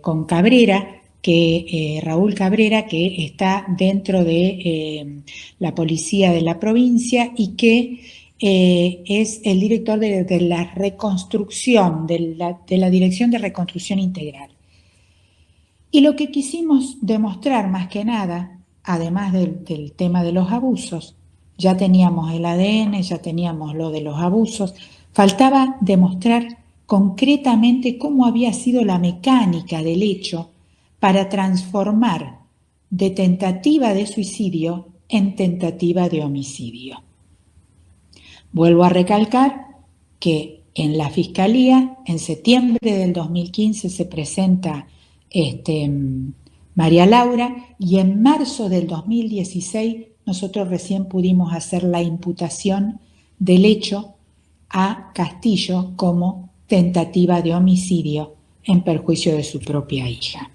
con Cabrera, Raúl Cabrera, que está dentro de la policía de la provincia y que es el director de la reconstrucción, de la Dirección de Reconstrucción Integral. Y lo que quisimos demostrar más que nada, además del tema de los abusos, ya teníamos el ADN, ya teníamos lo de los abusos, faltaba demostrar concretamente cómo había sido la mecánica del hecho para transformar de tentativa de suicidio en tentativa de homicidio. Vuelvo a recalcar que en la Fiscalía, en septiembre del 2015, se presenta María Laura, y en marzo del 2016 nosotros recién pudimos hacer la imputación del hecho a Castillo como tentativa de homicidio en perjuicio de su propia hija.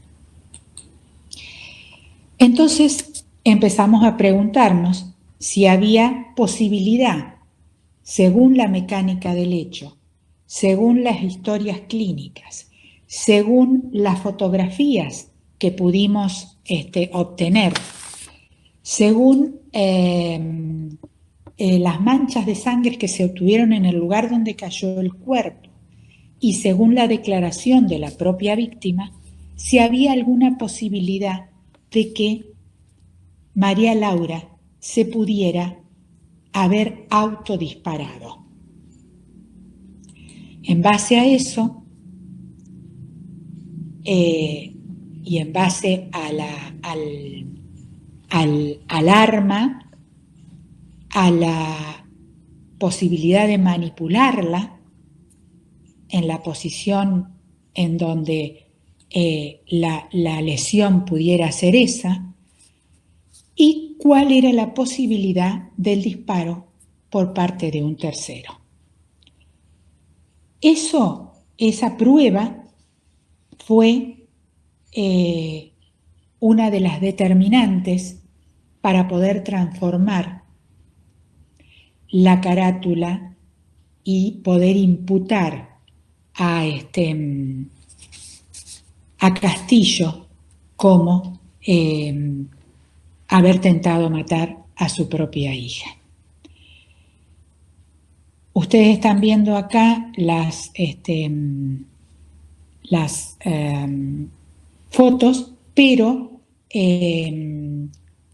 Entonces empezamos a preguntarnos si había posibilidad, según la mecánica del hecho, según las historias clínicas, según las fotografías que pudimos obtener, según las manchas de sangre que se obtuvieron en el lugar donde cayó el cuerpo y según la declaración de la propia víctima, si había alguna posibilidad de que María Laura se pudiera haber autodisparado. En base a eso, y en base al arma, a la posibilidad de manipularla en la posición en donde la lesión pudiera ser esa, y cuál era la posibilidad del disparo por parte de un tercero. Esa prueba fue una de las determinantes para poder transformar la carátula y poder imputar a Castillo como haber tentado matar a su propia hija. Ustedes están viendo acá las fotos, pero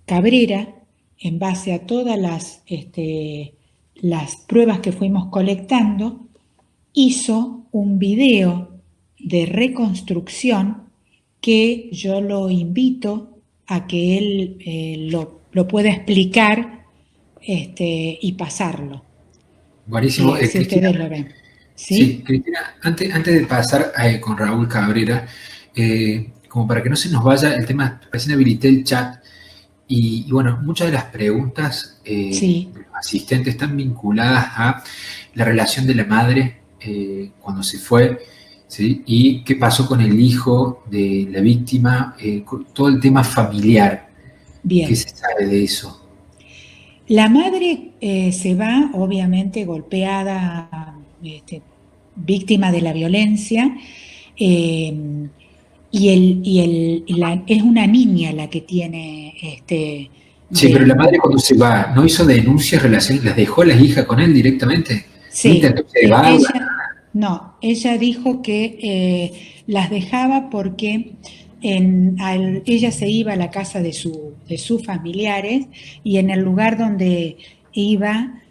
Cabrera, en base a todas las pruebas que fuimos colectando, hizo un video de reconstrucción que yo lo invito a que él lo pueda explicar y pasarlo. Buenísimo. Si Cristina, ustedes lo ven. Sí, Cristina, antes de pasar con Raúl Cabrera, como para que no se nos vaya el tema, recién habilité el chat y bueno, muchas de las preguntas Sí. de los asistentes están vinculadas a la relación de la madre cuando se fue, ¿sí? Y qué pasó con el hijo de la víctima, todo el tema familiar. Bien. ¿Qué se sabe de eso? La madre se va, obviamente, golpeada, víctima de la violencia, y es una niña la que tiene Sí, pero la madre cuando se va, ¿no hizo denuncias, relaciones, las dejó a las hijas con él directamente? Sí, ¿No intentó llevarla? ella dijo que las dejaba porque ella se iba a la casa de sus familiares y en el lugar donde iba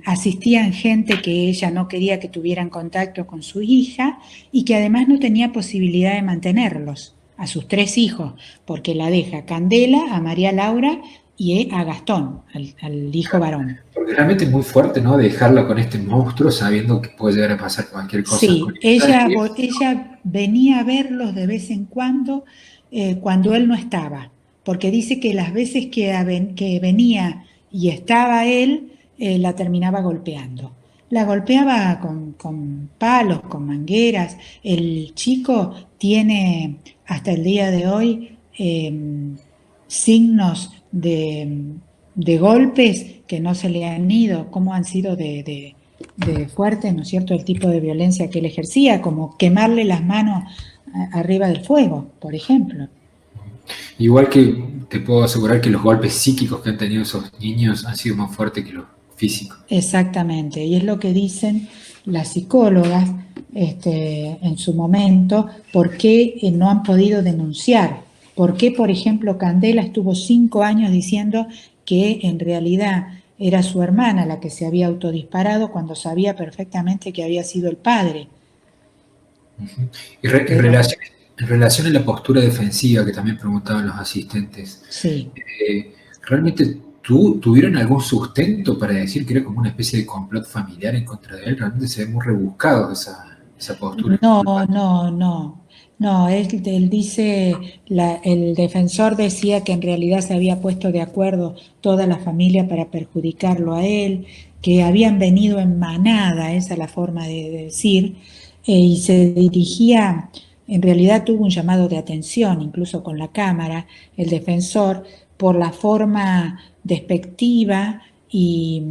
asistían gente que ella no quería que tuvieran contacto con su hija y que además no tenía posibilidad de mantenerlos, a sus 3 hijos, porque la deja a Candela, a María Laura y a Gastón, al hijo varón. Porque realmente es muy fuerte, ¿no? Dejarla con este monstruo sabiendo que puede llegar a pasar cualquier cosa. Sí, ella venía a verlos de vez en cuando él no estaba, porque dice que las veces que venía y estaba él, la terminaba golpeando. La golpeaba con palos, con mangueras. El chico tiene hasta el día de hoy signos de golpes que no se le han ido, cómo han sido de fuertes, ¿no es cierto?, el tipo de violencia que él ejercía, como quemarle las manos arriba del fuego, por ejemplo. Igual que te puedo asegurar que los golpes psíquicos que han tenido esos niños han sido más fuertes que los físicos. Exactamente, y es lo que dicen las psicólogas en su momento, por qué no han podido denunciar, por qué, por ejemplo, Candela estuvo 5 años diciendo que en realidad era su hermana la que se había autodisparado cuando sabía perfectamente que había sido el padre. Uh-huh. En relación a la postura defensiva que también preguntaban los asistentes, Sí. ¿realmente tuvieron algún sustento para decir que era como una especie de complot familiar en contra de él? Realmente se ve muy rebuscado esa postura. No, no, no. No, él dice, el defensor decía que en realidad se había puesto de acuerdo toda la familia para perjudicarlo a él, que habían venido en manada, esa es la forma de decir, y se dirigía, en realidad tuvo un llamado de atención, incluso con la cámara, el defensor, por la forma despectiva y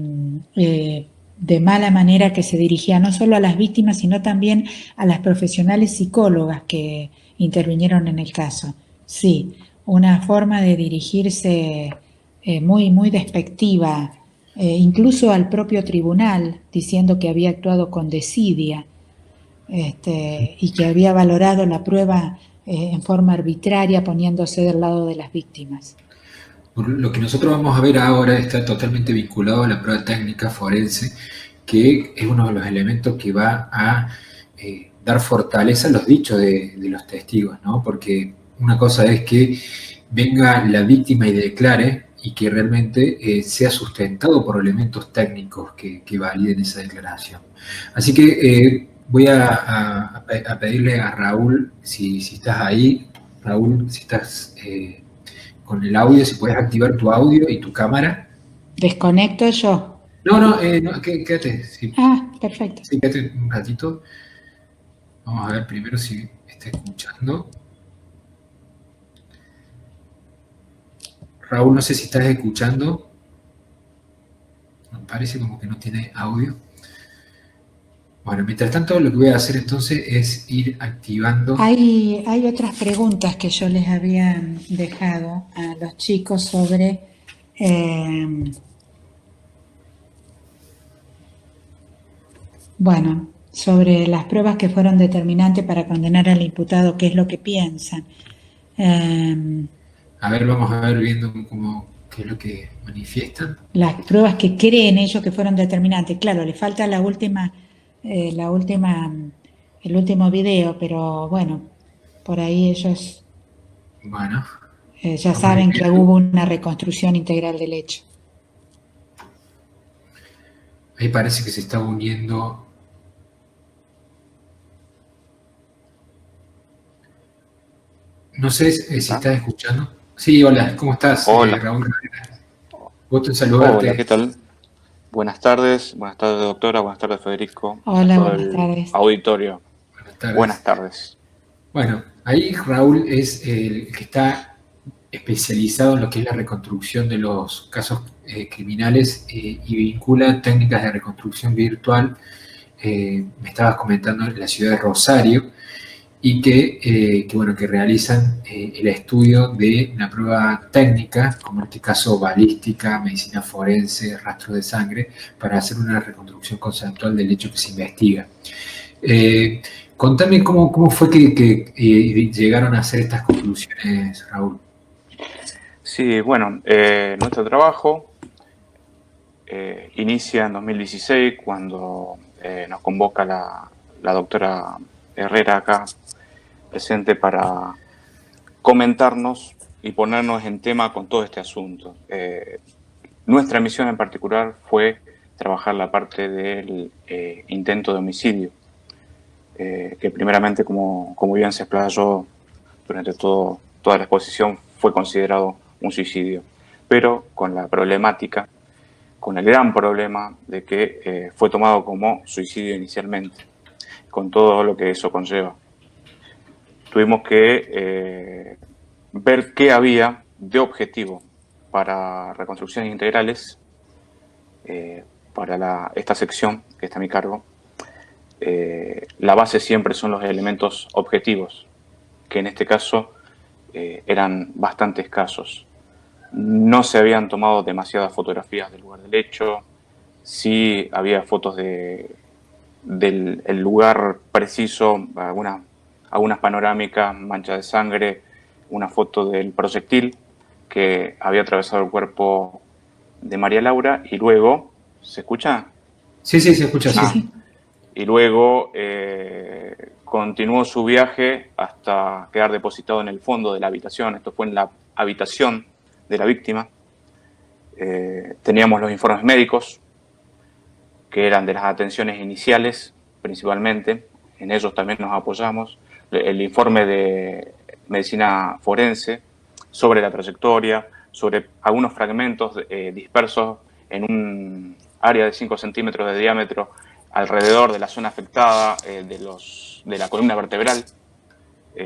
de mala manera que se dirigía no solo a las víctimas, sino también a las profesionales psicólogas que intervinieron en el caso. Sí, una forma de dirigirse muy, muy despectiva, incluso al propio tribunal, diciendo que había actuado con desidia y que había valorado la prueba en forma arbitraria, poniéndose del lado de las víctimas. Lo que nosotros vamos a ver ahora está totalmente vinculado a la prueba técnica forense, que es uno de los elementos que va a dar fortaleza a los dichos de los testigos, ¿no? Porque una cosa es que venga la víctima y declare y que realmente sea sustentado por elementos técnicos que validen esa declaración. Así que voy a pedirle a Raúl, si estás ahí, Raúl, si estás con el audio, si puedes activar tu audio y tu cámara. Desconecto yo. No, quédate, sí, Ah, perfecto. sí, quédate un ratito. Vamos a ver primero si está escuchando. Raúl, no sé si estás escuchando. Me parece como que no tiene audio. Bueno, mientras tanto, lo que voy a hacer entonces es ir activando. Hay otras preguntas que yo les había dejado a los chicos sobre sobre las pruebas que fueron determinantes para condenar al imputado, qué es lo que piensan. A ver, vamos a ver viendo qué es lo que manifiestan. Las pruebas que creen ellos que fueron determinantes. Claro, le falta el último video, pero bueno, por ahí ellos Bueno, ya vamos a ir saben que viendo. hubo una reconstrucción integral del hecho. Ahí parece que se está uniendo. No sé si estás escuchando. Sí, hola, ¿cómo estás, Hola, Raúl? Gusto en hola, ¿qué saludarte. tal? Buenas tardes, doctora, buenas tardes Federico, a Hola, todo buenas el tardes. auditorio. Buenas tardes. Buenas tardes. Bueno, ahí Raúl es el que está especializado en lo que es la reconstrucción de los casos criminales y vincula técnicas de reconstrucción virtual. Me estabas comentando en la ciudad de Rosario y que realizan el estudio de una prueba técnica, como en este caso balística, medicina forense, rastro de sangre, para hacer una reconstrucción conceptual del hecho que se investiga. Eh, Contame cómo fue que llegaron a hacer estas conclusiones, Raúl. Sí, bueno, nuestro trabajo inicia en 2016 cuando nos convoca la doctora Herrera acá presente para comentarnos y ponernos en tema con todo este asunto. Nuestra misión en particular fue trabajar la parte del intento de homicidio, que primeramente, como bien se explayó durante toda la exposición, fue considerado un suicidio, pero con la problemática, con el gran problema de que fue tomado como suicidio inicialmente, con todo lo que eso conlleva. Tuvimos que ver qué había de objetivo para reconstrucciones integrales, para esta sección que está a mi cargo. La base siempre son los elementos objetivos. que en este caso eran bastante escasos. No se habían tomado demasiadas fotografías del lugar del hecho, sí había fotos del el lugar preciso, algunas panorámicas, manchas de sangre, una foto del proyectil que había atravesado el cuerpo de María Laura y luego, ¿se escucha? Sí, se escucha, Sí, sí. sí. Y luego continuó su viaje hasta quedar depositado en el fondo de la habitación. Esto fue en la habitación de la víctima. Teníamos los informes médicos, que eran de las atenciones iniciales, principalmente. En ellos también nos apoyamos. El informe de medicina forense sobre la trayectoria, sobre algunos fragmentos dispersos en un área de 5 centímetros de diámetro alrededor de la zona afectada de la columna vertebral.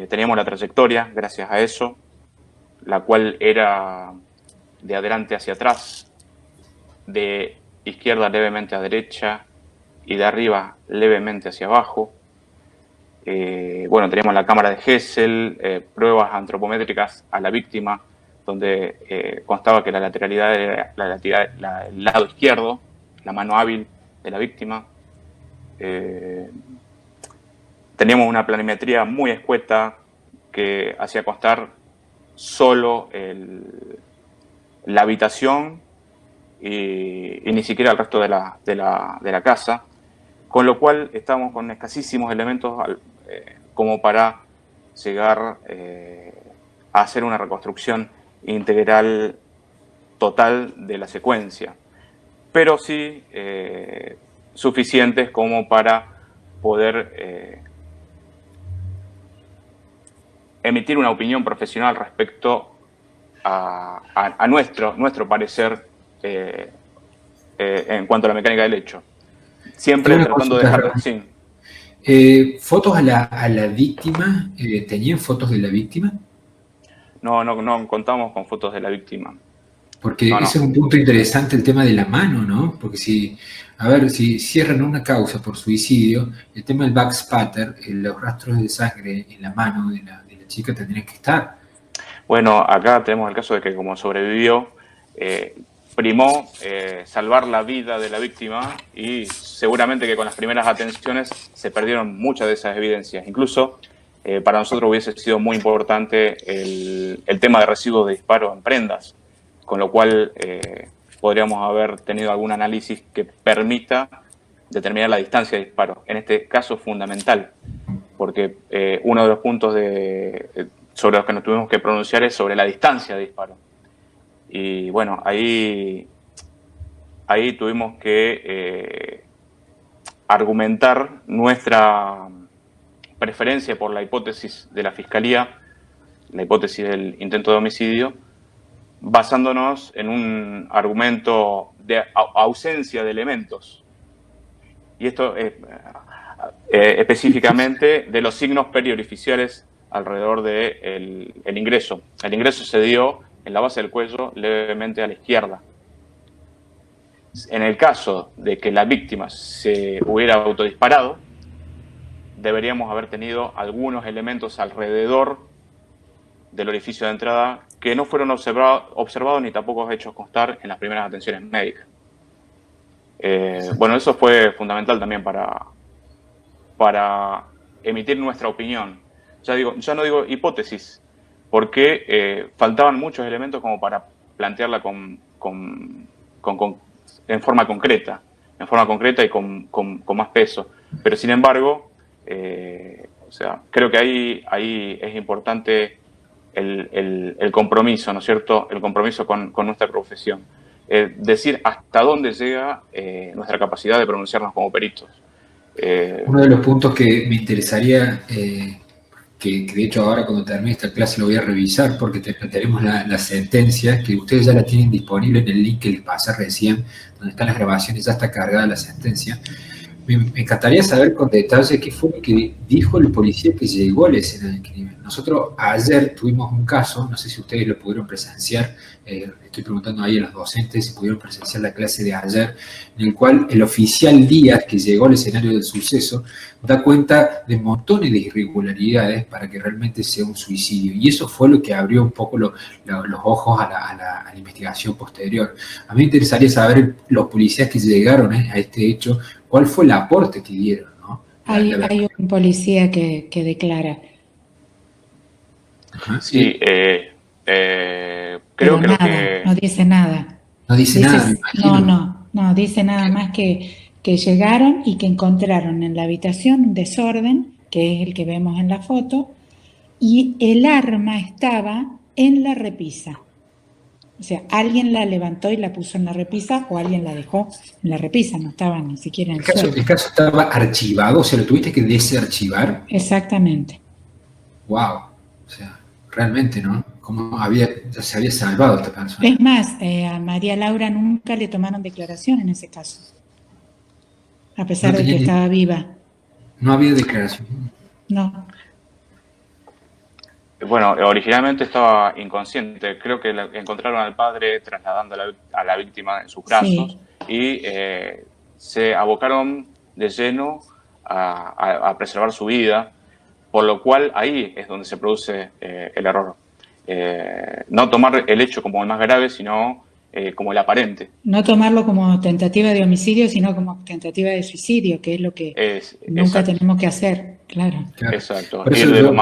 Teníamos la trayectoria, gracias a eso, la cual era de adelante hacia atrás, de izquierda levemente a derecha y de arriba levemente hacia abajo. Bueno, teníamos la cámara de Gesell, pruebas antropométricas a la víctima, donde constaba que la lateralidad era el lado izquierdo, la mano hábil de la víctima. Teníamos una planimetría muy escueta que hacía constar solo la habitación y ni siquiera el resto de la casa, con lo cual estábamos con escasísimos elementos como para llegar a hacer una reconstrucción integral total de la secuencia, pero sí suficientes como para poder emitir una opinión profesional respecto a nuestro parecer en cuanto a la mecánica del hecho. Siempre tratando de dejar sin. ¿Fotos a la víctima? ¿Tenían fotos de la víctima? No contamos con fotos de la víctima. Porque ese es un punto interesante, el tema de la mano, ¿no? Porque si cierran una causa por suicidio, el tema del backspatter, los rastros de sangre en la mano de la chica tendrían que estar. Bueno, acá tenemos el caso de que como sobrevivió, primó salvar la vida de la víctima y seguramente que con las primeras atenciones se perdieron muchas de esas evidencias. Incluso para nosotros hubiese sido muy importante el tema de residuos de disparo en prendas, con lo cual podríamos haber tenido algún análisis que permita determinar la distancia de disparo. En este caso fundamental, porque uno de los puntos sobre los que nos tuvimos que pronunciar es sobre la distancia de disparo. Y bueno, ahí tuvimos que argumentar nuestra preferencia por la hipótesis de la Fiscalía, la hipótesis del intento de homicidio, basándonos en un argumento de ausencia de elementos. Y esto específicamente de los signos periorificiales alrededor del ingreso. El ingreso se dio en la base del cuello, levemente a la izquierda. En el caso de que la víctima se hubiera autodisparado, deberíamos haber tenido algunos elementos alrededor del orificio de entrada que no fueron observados ni tampoco hechos constar en las primeras atenciones médicas. Bueno, eso fue fundamental también para emitir nuestra opinión. Ya no digo hipótesis, porque faltaban muchos elementos como para plantearla en forma concreta y con más peso. Pero sin embargo, creo que ahí es importante el compromiso, ¿no es cierto? El compromiso con nuestra profesión. Decir hasta dónde llega nuestra capacidad de pronunciarnos como peritos. Uno de los puntos que me interesaría, que de hecho ahora cuando termine esta clase lo voy a revisar porque tenemos la sentencia, que ustedes ya la tienen disponible en el link que les pasé recién, donde están las grabaciones, ya está cargada la sentencia, Me encantaría saber con detalle qué fue lo que dijo el policía que llegó a la escena del crimen. Nosotros ayer tuvimos un caso, no sé si ustedes lo pudieron presenciar, estoy preguntando ahí a los docentes si pudieron presenciar la clase de ayer, en el cual el oficial Díaz, que llegó al escenario del suceso, da cuenta de montones de irregularidades para que realmente sea un suicidio. Y eso fue lo que abrió un poco los ojos a la investigación posterior. A mí me interesaría saber los policías que llegaron a este hecho, cuál fue el aporte que dieron, ¿no? Hay un policía que declara. Ajá, Sí, creo que nada, lo que... no dice nada. No dice nada, me imagino. No, dice nada más que llegaron y que encontraron en la habitación un desorden, que es el que vemos en la foto, y el arma estaba en la repisa. O sea, alguien la levantó y la puso en la repisa o alguien la dejó en la repisa, no estaba ni siquiera en el suelo. El caso estaba archivado, o sea, lo tuviste que desarchivar. Exactamente. Wow, o sea, realmente, ¿no? ¿Cómo se había salvado esta persona? Es más, a María Laura nunca le tomaron declaración en ese caso, a pesar de que estaba viva. No había declaración. No. Bueno, originalmente estaba inconsciente. Creo que encontraron al padre trasladando a la víctima en sus brazos, sí, y se abocaron de lleno a preservar su vida, por lo cual ahí es donde se produce el error. No tomar el hecho como el más grave, sino como el aparente. No tomarlo como tentativa de homicidio, sino como tentativa de suicidio, que es lo que nunca tenemos que hacer, claro. Exacto. Por eso yo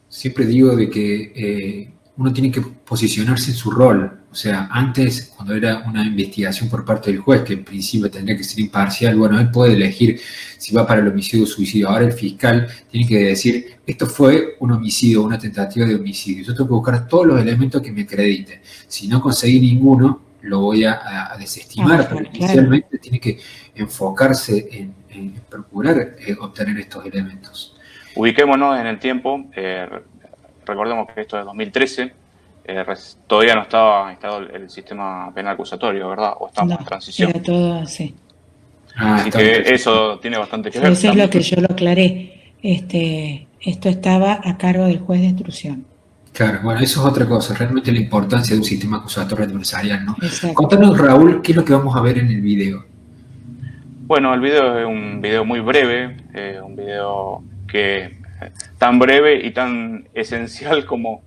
siempre digo de que uno tiene que posicionarse en su rol. O sea, antes, cuando era una investigación por parte del juez, que en principio tendría que ser imparcial, bueno, él puede elegir si va para el homicidio o suicidio. Ahora el fiscal tiene que decir, esto fue un homicidio, una tentativa de homicidio. Yo tengo que buscar todos los elementos que me acrediten. Si no conseguí ninguno, lo voy a desestimar, pero inicialmente tiene que enfocarse en procurar obtener estos elementos. Ubiquémonos en el tiempo, recordemos que esto es 2013, todavía no estaba instalado el sistema penal acusatorio, ¿verdad? O estamos en transición. Era todo, sí. Así que eso tiene bastante que ver. Eso es lo que yo lo aclaré. Esto estaba a cargo del juez de instrucción. Claro, bueno, eso es otra cosa, realmente la importancia de un sistema acusatorio adversarial, ¿no? Exacto. Contanos, Raúl, ¿qué es lo que vamos a ver en el video? Bueno, el video es un video muy breve, un video que tan breve y tan esencial como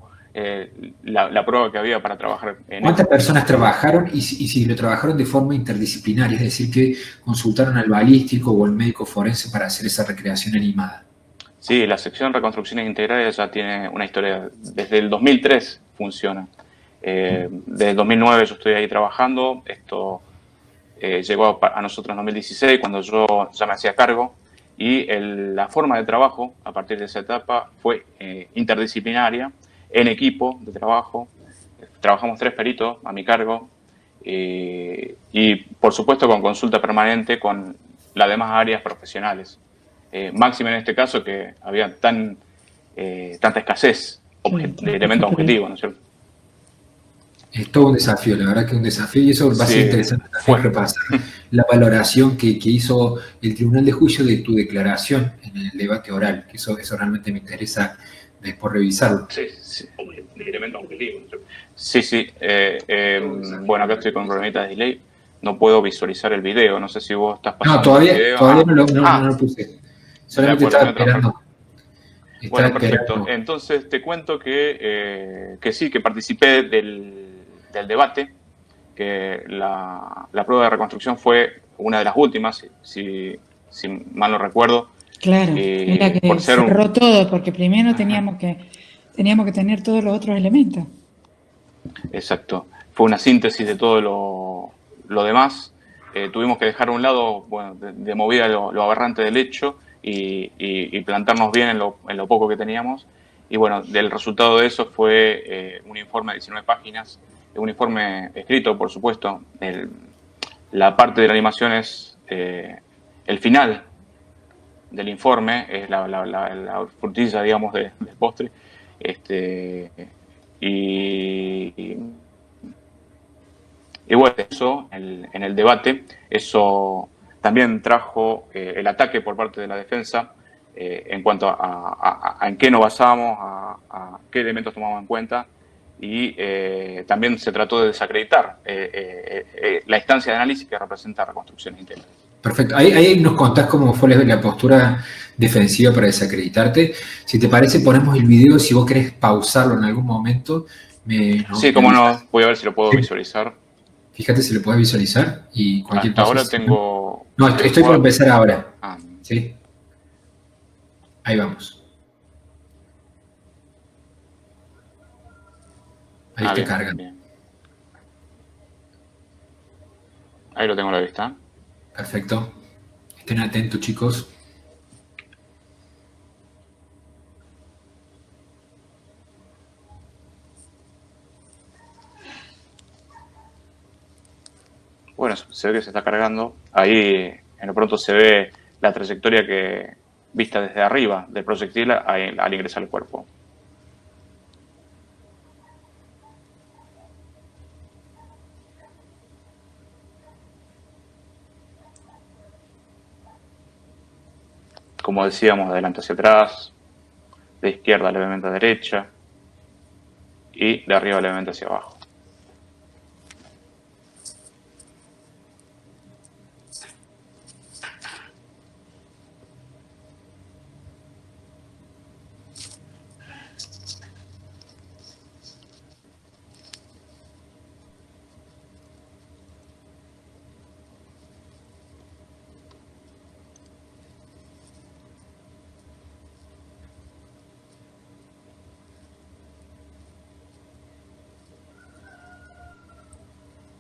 la prueba que había para trabajar en ¿Cuántas personas trabajaron y si lo trabajaron de forma interdisciplinaria? Es decir, que consultaron al balístico o al médico forense para hacer esa recreación animada. Sí, la sección Reconstrucciones Integrales ya tiene una historia, desde el 2003 funciona. Desde el 2009 yo estoy ahí trabajando, esto llegó a nosotros en 2016 cuando yo ya me hacía cargo, y la forma de trabajo a partir de esa etapa fue interdisciplinaria, en equipo de trabajo. Trabajamos 3 peritos a mi cargo y por supuesto con consulta permanente con las demás áreas profesionales. Máximo en este caso que había tanta escasez de elementos objetivos, ¿no es cierto? Es todo un desafío, la verdad que es un desafío, y eso va a ser interesante también repasar la valoración que hizo el Tribunal de Juicio de tu declaración en el debate oral, que eso realmente me interesa después revisarlo. Sí. De elementos objetivos. Sí. Bueno, acá estoy con un problemita de delay, no puedo visualizar el video, no sé si vos estás pasando. No, todavía no lo puse. Solamente estaba esperando. Bueno, perfecto. Entonces te cuento que sí, que participé del debate, que la prueba de reconstrucción fue una de las últimas, si mal no recuerdo. Claro, era que cerró todo, porque primero teníamos que tener todos los otros elementos. Exacto. Fue una síntesis de todo lo demás. Tuvimos que dejar a un lado, bueno, de movida lo aberrante del hecho y plantarnos bien en lo poco que teníamos. Y bueno, del resultado de eso fue un informe de 19 páginas, un informe escrito, por supuesto. La parte de la animación es el final del informe, es la frutilla, digamos, del postre. Y bueno, eso en el debate, eso También trajo el ataque por parte de la defensa en cuanto a en qué nos basamos, a qué elementos tomamos en cuenta, y también se trató de desacreditar la instancia de análisis que representa reconstrucciones integrales. Perfecto. Ahí nos contás cómo fue la postura defensiva para desacreditarte. Si te parece, ponemos el video. Si vos querés pausarlo en algún momento, sí, cómo no. Voy a ver si lo puedo visualizar. Fíjate si lo podés visualizar y cualquier Hasta cosa. ahora tengo... No, estoy por empezar ahora. Ah. ¿Sí? Ahí vamos. Ahí está cargando. Bien. Ahí lo tengo a la vista. Perfecto. Estén atentos, chicos. Bueno, se ve que se está cargando. Ahí en lo pronto se ve la trayectoria que vista desde arriba del proyectil al ingresar al cuerpo. Como decíamos, de adelante hacia atrás, de izquierda levemente a derecha y de arriba levemente hacia abajo.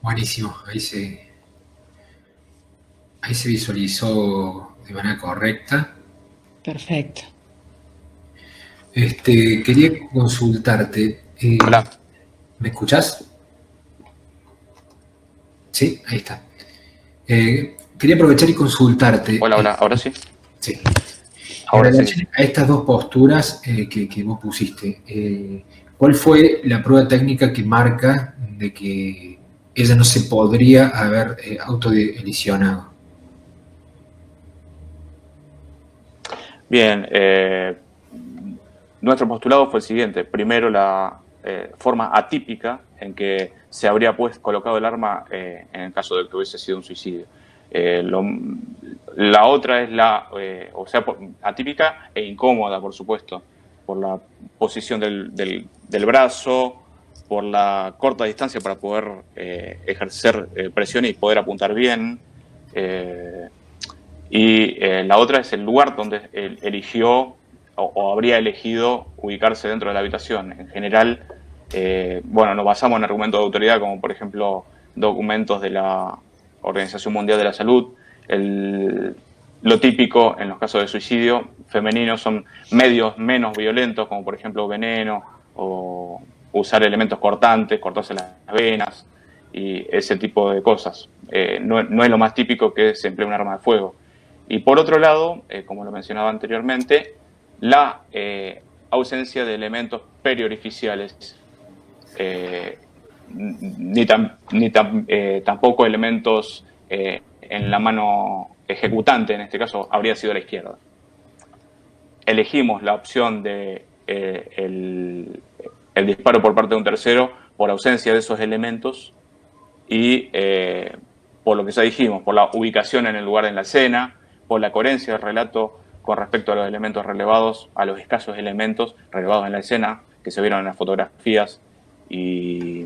Buenísimo. Ahí se visualizó de manera correcta. Perfecto. Quería consultarte. Hola. ¿Me escuchás? Sí, ahí está. Quería aprovechar y consultarte. Hola, ahora sí. Sí. Ahora en relación sí. a estas dos posturas que vos pusiste, ¿cuál fue la prueba técnica que marca de que ella no se podría haber autolesionado? Bien, nuestro postulado fue el siguiente. Primero, la forma atípica en que se habría colocado el arma en el caso de que hubiese sido un suicidio. La otra es atípica e incómoda, por supuesto, por la posición del brazo, por la corta distancia para poder ejercer presión y poder apuntar bien. La otra es el lugar donde eligió o habría elegido ubicarse dentro de la habitación. En general, nos basamos en argumentos de autoridad, como por ejemplo documentos de la Organización Mundial de la Salud. Lo típico en los casos de suicidio femenino son medios menos violentos, como por ejemplo veneno o usar elementos cortantes, cortarse las venas y ese tipo de cosas. No es lo más típico que se emplee un arma de fuego. Y por otro lado, como lo mencionaba anteriormente, la ausencia de elementos periorificiales, tampoco elementos en la mano ejecutante, en este caso habría sido la izquierda. Elegimos la opción de el disparo por parte de un tercero por ausencia de esos elementos y por lo que ya dijimos, por la ubicación en el lugar de la escena, por la coherencia del relato con respecto a los elementos relevados, a los escasos elementos relevados en la escena que se vieron en las fotografías y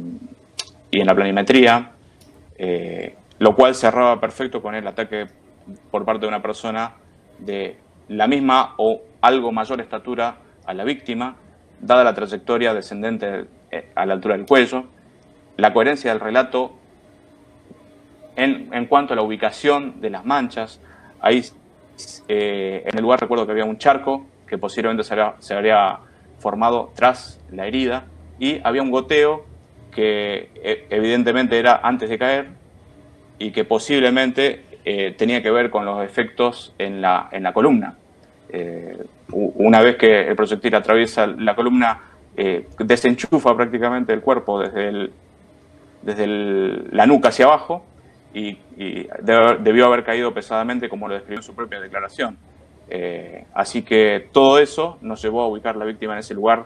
en la planimetría, lo cual cerraba perfecto con el ataque por parte de una persona de la misma o algo mayor estatura a la víctima, dada la trayectoria descendente a la altura del cuello, la coherencia del relato en cuanto a la ubicación de las manchas. Ahí en el lugar recuerdo que había un charco que posiblemente se habría formado tras la herida y había un goteo que evidentemente era antes de caer y que posiblemente tenía que ver con los efectos en la columna. Una vez que el proyectil atraviesa la columna, desenchufa prácticamente el cuerpo desde la nuca hacia abajo debió haber caído pesadamente, como lo describió en su propia declaración. Así que todo eso nos llevó a ubicar a la víctima en ese lugar,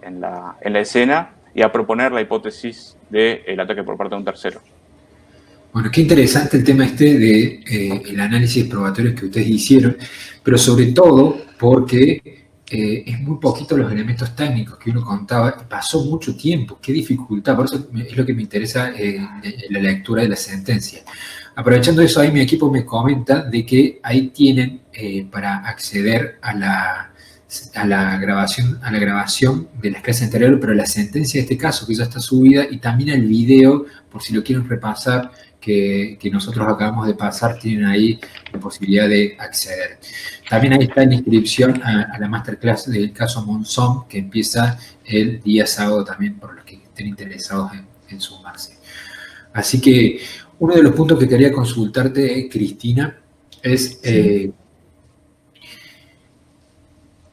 en la escena, y a proponer la hipótesis del ataque por parte de un tercero. Bueno, qué interesante el tema de el análisis probatorio que ustedes hicieron, pero sobre todo porque es muy poquito los elementos técnicos que uno contaba, y pasó mucho tiempo, qué dificultad, por eso es lo que me interesa la lectura de la sentencia. Aprovechando eso, ahí mi equipo me comenta de que ahí tienen para acceder a la grabación de las clases anteriores, pero la sentencia de este caso, que ya está subida, y también el video, por si lo quieren repasar, que nosotros acabamos de pasar, tienen ahí la posibilidad de acceder. También ahí está la inscripción a la masterclass del caso Monzón, que empieza el día sábado también, por los que estén interesados en sumarse. Así que uno de los puntos que quería consultarte, Cristina, es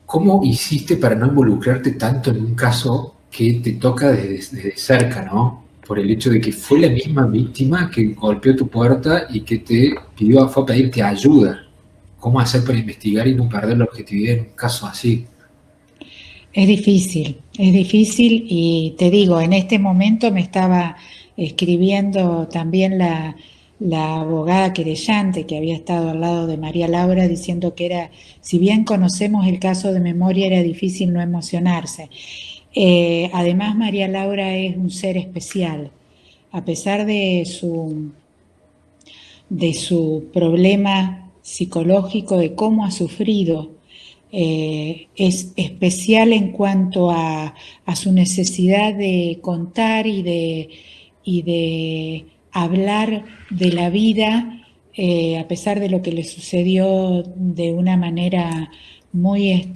¿cómo hiciste para no involucrarte tanto en un caso que te toca desde cerca, ¿no? Por el hecho de que fue la misma víctima que golpeó tu puerta y que fue a pedirte ayuda. ¿Cómo hacer para investigar y no perder la objetividad en un caso así? Es difícil y te digo, en este momento me estaba escribiendo también la abogada querellante que había estado al lado de María Laura diciendo que era, si bien conocemos el caso de memoria, era difícil no emocionarse. Además, María Laura es un ser especial, a pesar de su problema psicológico, de cómo ha sufrido. Es especial en cuanto a su necesidad de contar y de hablar de la vida, a pesar de lo que le sucedió, de una manera muy,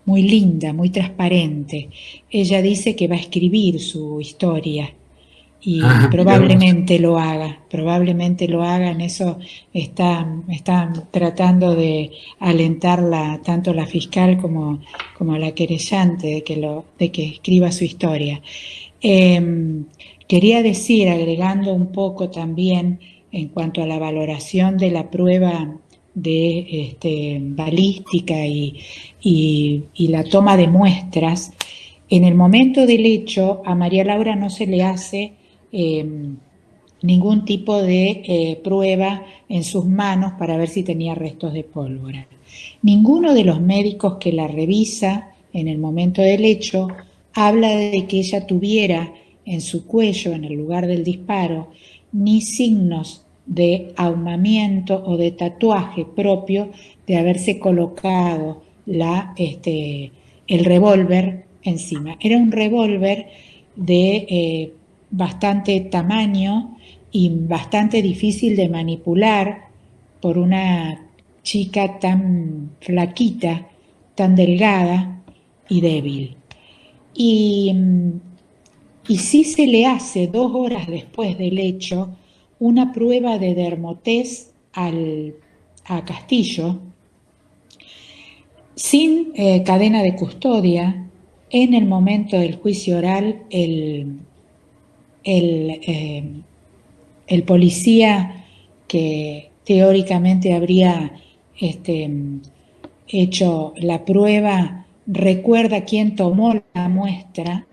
muy linda, muy transparente. Ella dice que va a escribir su historia y probablemente lo haga, en eso están tratando de alentarla tanto la fiscal como la querellante de que escriba su historia. Quería decir, agregando un poco también en cuanto a la valoración de la prueba de balística y la toma de muestras, en el momento del hecho a María Laura no se le hace ningún tipo de prueba en sus manos para ver si tenía restos de pólvora. Ninguno de los médicos que la revisa en el momento del hecho habla de que ella tuviera en su cuello, en el lugar del disparo, ni signos de ahumamiento o de tatuaje propio de haberse colocado el revólver encima. Era un revólver de bastante tamaño y bastante difícil de manipular por una chica tan flaquita, tan delgada y débil. Y sí se le hace 2 horas después del hecho una prueba de dermotest a Castillo sin cadena de custodia. En el momento del juicio oral, el policía que teóricamente habría hecho la prueba recuerda quién tomó la muestra.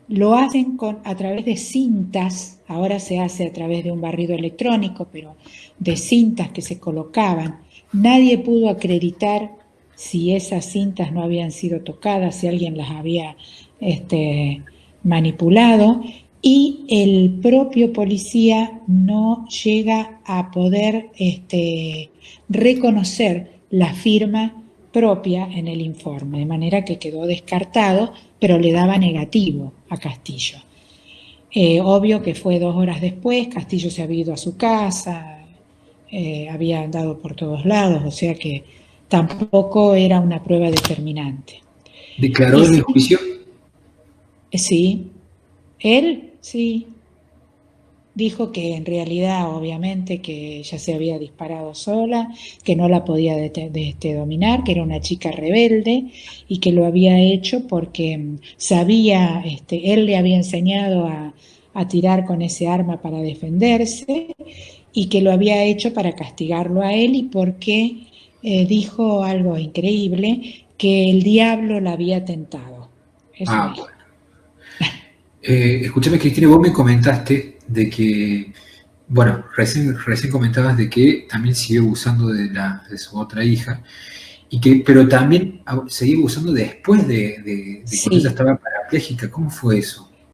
Lo hacen a través de cintas, ahora se hace a través de un barrido electrónico, pero de cintas que se colocaban. Nadie pudo acreditar si esas cintas no habían sido tocadas, si alguien las había manipulado, y el propio policía no llega a poder reconocer la firma propia en el informe, de manera que quedó descartado, pero le daba negativo a Castillo. Obvio que fue 2 horas después, Castillo se había ido a su casa, había andado por todos lados, o sea que tampoco era una prueba determinante. ¿Declaró en el juicio? Sí, él sí. Dijo que en realidad, obviamente, que ella se había disparado sola, que no la podía dominar, que era una chica rebelde y que lo había hecho porque sabía, él le había enseñado a tirar con ese arma para defenderse y que lo había hecho para castigarlo a él y porque dijo algo increíble, que el diablo la había tentado. Eso dijo. Bueno. Escúchame, Cristina, vos me comentaste de que, bueno, recién comentabas de que también siguió abusando de su otra hija, pero también seguía abusando después de cuando ella Sí. estaba parapléjica. ¿Cómo fue eso?